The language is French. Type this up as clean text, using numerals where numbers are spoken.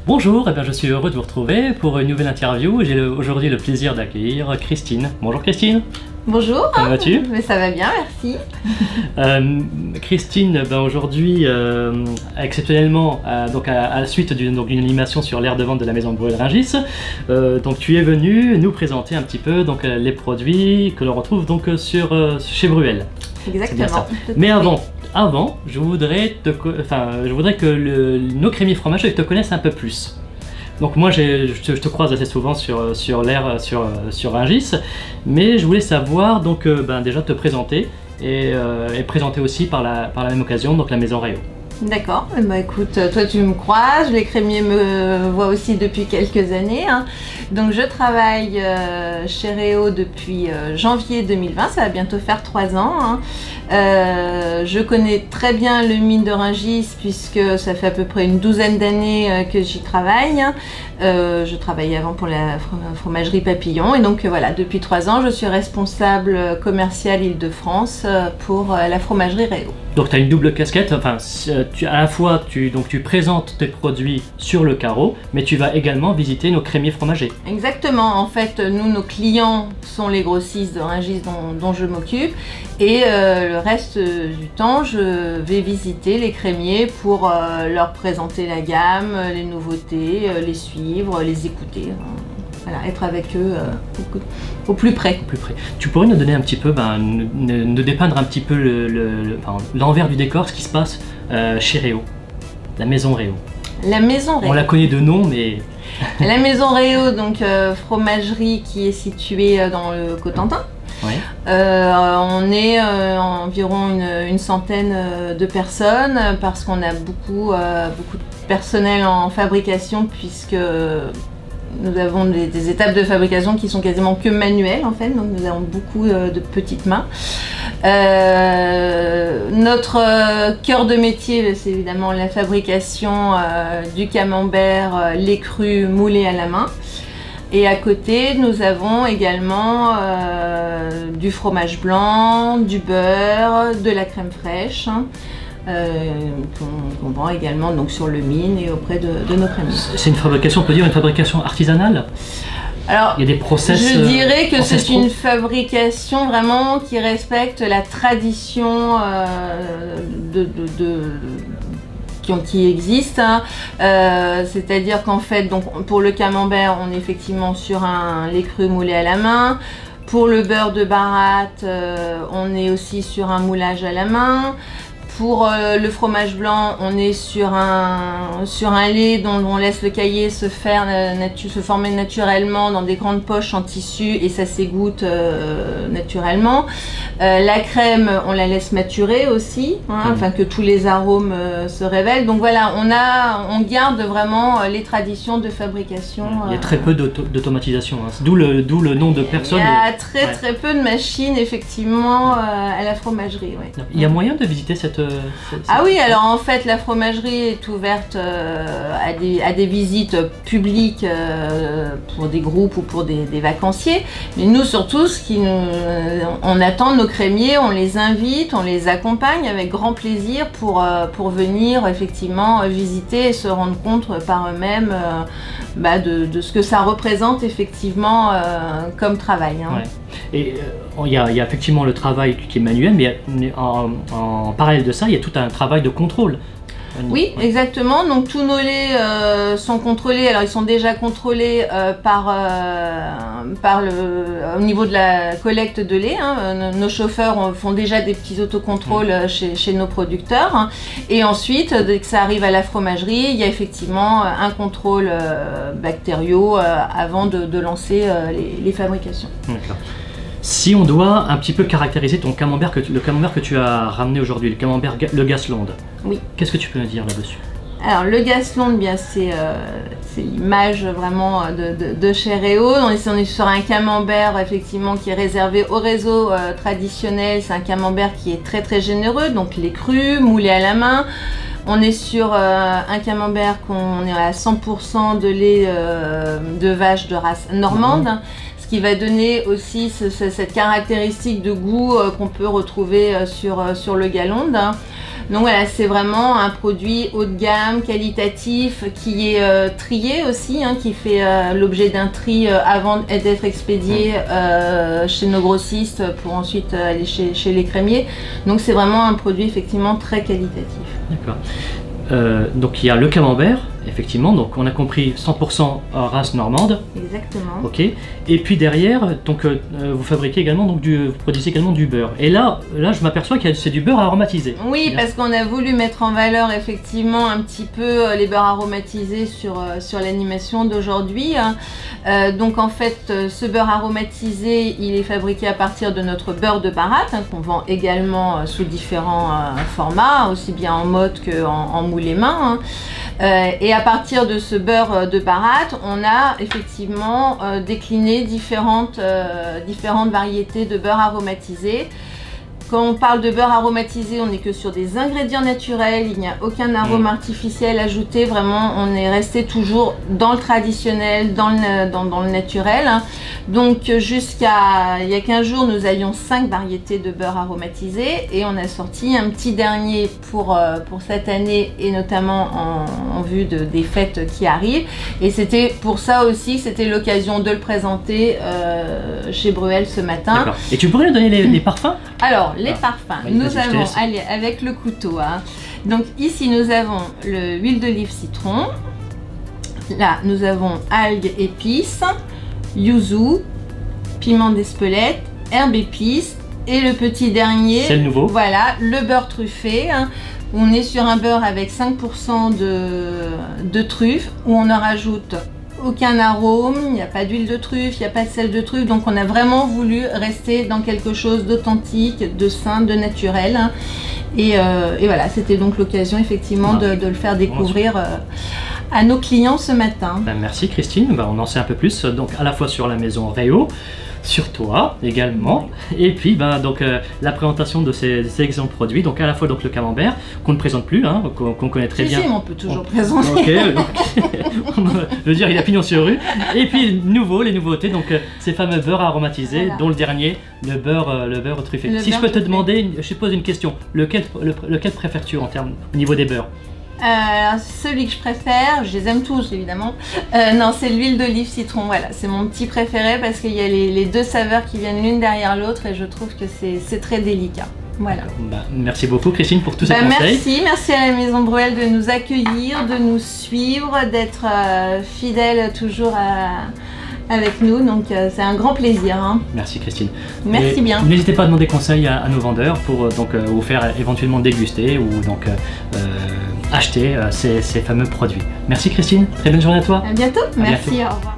Bonjour, je suis heureux de vous retrouver pour une nouvelle interview. J'ai aujourd'hui le plaisir d'accueillir Christine. Bonjour Christine. Bonjour. Comment vas-tu? Mais ça va bien, merci. Christine, aujourd'hui, exceptionnellement, donc à la suite d'une animation sur l'aire de vente de la maison Bruel Rungis, donc tu es venue nous présenter un petit peu donc, les produits que l'on retrouve donc chez Bruel. Exactement. Mais avant, je voudrais que nos crémiers fromagers te connaissent un peu plus. Donc moi je te croise assez souvent sur l'aire sur Rungis, mais je voulais savoir donc déjà te présenter et présenter aussi par la même occasion donc la maison Réau. D'accord, bah écoute, toi tu me croises, les crémiers me voient aussi depuis quelques années. Donc je travaille chez Réau depuis janvier 2020, ça va bientôt faire 3 ans. Je connais très bien le mine de Rungis puisque ça fait à peu près une douzaine d'années que j'y travaille. Je travaillais avant pour la fromagerie Papillon et donc voilà, depuis 3 ans je suis responsable commercial Île-de-France pour la fromagerie Réau. Donc tu as une double casquette, enfin à la fois tu présentes tes produits sur le carreau, mais tu vas également visiter nos crémiers fromagers. Exactement, en fait nos clients sont les grossistes de Rungis dont je m'occupe et le reste du temps je vais visiter les crémiers pour leur présenter la gamme, les nouveautés, les suivre, les écouter. Voilà, être avec eux au plus près. Tu pourrais nous donner un petit peu, nous dépeindre un petit peu l'envers du décor, ce qui se passe chez Réau, la maison Réau. La maison Réau. On la connaît de nom, mais... La maison Réau, donc fromagerie qui est située dans le Cotentin. Oui. On est environ une centaine de personnes parce qu'on a beaucoup de personnel en fabrication puisque nous avons des étapes de fabrication qui sont quasiment que manuelles en fait, donc nous avons beaucoup de petites mains. Notre cœur de métier, c'est évidemment la fabrication du camembert, les crus moulés à la main. Et à côté, nous avons également du fromage blanc, du beurre, de la crème fraîche. Qu'on vend également donc sur le mine et auprès de nos crémiers. C'est une fabrication, on peut dire une fabrication artisanale? Alors, il y a des process. Je dirais que c'est une fabrication vraiment qui respecte la tradition qui existe. C'est-à-dire qu'en fait, donc, pour le camembert, on est effectivement sur un lait cru moulé à la main. Pour le beurre de baratte, on est aussi sur un moulage à la main. Pour le fromage blanc, on est sur un lait dont on laisse le caillé se former naturellement dans des grandes poches en tissu et ça s'égoutte naturellement. La crème, on la laisse maturer aussi, afin que tous les arômes se révèlent. Donc voilà, on garde vraiment les traditions de fabrication. Il y a très peu d'automatisation, d'où le nom de personnes. Il y a très peu de machines effectivement à la fromagerie. Ouais. Il y a moyen de visiter cette... Ah oui, alors en fait la fromagerie est ouverte à des visites publiques pour des groupes ou pour des vacanciers. Mais nous surtout, on attend nos crémiers, on les invite, on les accompagne avec grand plaisir pour venir effectivement visiter et se rendre compte par eux-mêmes de ce que ça représente effectivement comme travail. Ouais. Et il y a effectivement le travail qui est manuel, mais en parallèle de ça, il y a tout un travail de contrôle. Oui, exactement. Donc tous nos laits sont contrôlés. Alors ils sont déjà contrôlés au niveau de la collecte de lait. Nos chauffeurs font déjà des petits autocontrôles chez nos producteurs. Et ensuite, dès que ça arrive à la fromagerie, il y a effectivement un contrôle bactériaux avant de lancer les fabrications. D'accord. Si on doit un petit peu caractériser le camembert que tu as ramené aujourd'hui, le Gasselonde, oui. Qu'est-ce que tu peux nous dire là-dessus? Alors le Gasselonde, bien c'est l'image vraiment de chez Réau. On est sur un camembert effectivement qui est réservé au réseau traditionnel. C'est un camembert qui est très généreux, donc les crus, moulés à la main. On est sur un camembert qu'on est à 100% de lait de vache de race normande. Ce qui va donner aussi cette caractéristique de goût qu'on peut retrouver sur le Gasselonde. Donc voilà, c'est vraiment un produit haut de gamme, qualitatif, qui est trié aussi, hein, qui fait l'objet d'un tri avant d'être expédié chez nos grossistes pour ensuite aller chez les crémiers. Donc c'est vraiment un produit effectivement très qualitatif. D'accord. Donc il y a le camembert, effectivement, donc on a compris 100% race normande. Exactement. Ok. Et puis derrière, donc vous fabriquez également, donc vous produisez également du beurre. Et là je m'aperçois que c'est du beurre aromatisé. Oui, parce qu'on a voulu mettre en valeur effectivement un petit peu les beurres aromatisés sur l'animation d'aujourd'hui. Donc en fait, ce beurre aromatisé, il est fabriqué à partir de notre beurre de baratte, hein, qu'on vend également sous différents formats, aussi bien en mode qu'en moule et main. Hein. Et à partir de ce beurre de baratte, on a effectivement décliné différentes variétés de beurre aromatisé. Quand on parle de beurre aromatisé, on n'est que sur des ingrédients naturels, il n'y a aucun arôme artificiel ajouté, vraiment on est resté toujours dans le traditionnel, dans le naturel. Donc jusqu'à il y a 15 jours, nous avions 5 variétés de beurre aromatisé et on a sorti un petit dernier pour cette année et notamment en vue des fêtes qui arrivent. Et c'était pour ça aussi, c'était l'occasion de le présenter chez Bruel ce matin. Et tu pourrais nous donner les parfums? Alors, les parfums, nous avons, allez, avec le couteau, hein. Donc ici nous avons l'huile d'olive citron, là nous avons algues épices, yuzu, piment d'Espelette, herbe épices et le petit dernier, c'est le nouveau. Voilà, le beurre truffé, hein. On est sur un beurre avec 5% de truffe où on ne rajoute aucun arôme, il n'y a pas d'huile de truffe, il n'y a pas de sel de truffe, donc on a vraiment voulu rester dans quelque chose d'authentique, de sain, de naturel. Et voilà, c'était donc l'occasion effectivement de le faire découvrir à nos clients ce matin. Ben, merci Christine, on en sait un peu plus, donc à la fois sur la maison Réau, sur toi également, et puis donc la présentation de ces excellents produits, donc à la fois donc le camembert qu'on ne présente plus, hein, qu'on connaît très bien. Si, on peut toujours présenter. On veut dire, il a pignon sur rue. Et puis les nouveautés, donc ces fameux beurres aromatisés, voilà, dont le dernier, le beurre truffé. Si je peux te demander, je pose une question, lequel préfères-tu au niveau des beurres? Celui que je préfère, je les aime tous évidemment, non, c'est l'huile d'olive citron, voilà, c'est mon petit préféré parce qu'il y a les deux saveurs qui viennent l'une derrière l'autre et je trouve que c'est très délicat. Voilà. Merci beaucoup Christine pour tous ces conseils. Merci à la maison Bruel de nous accueillir, de nous suivre, d'être fidèle toujours avec nous, donc c'est un grand plaisir. Hein. Merci Christine. Merci bien. N'hésitez pas à demander conseil à nos vendeurs pour vous faire éventuellement déguster ou acheter ces fameux produits. Merci Christine, très bonne journée à toi. À bientôt. Merci, au revoir.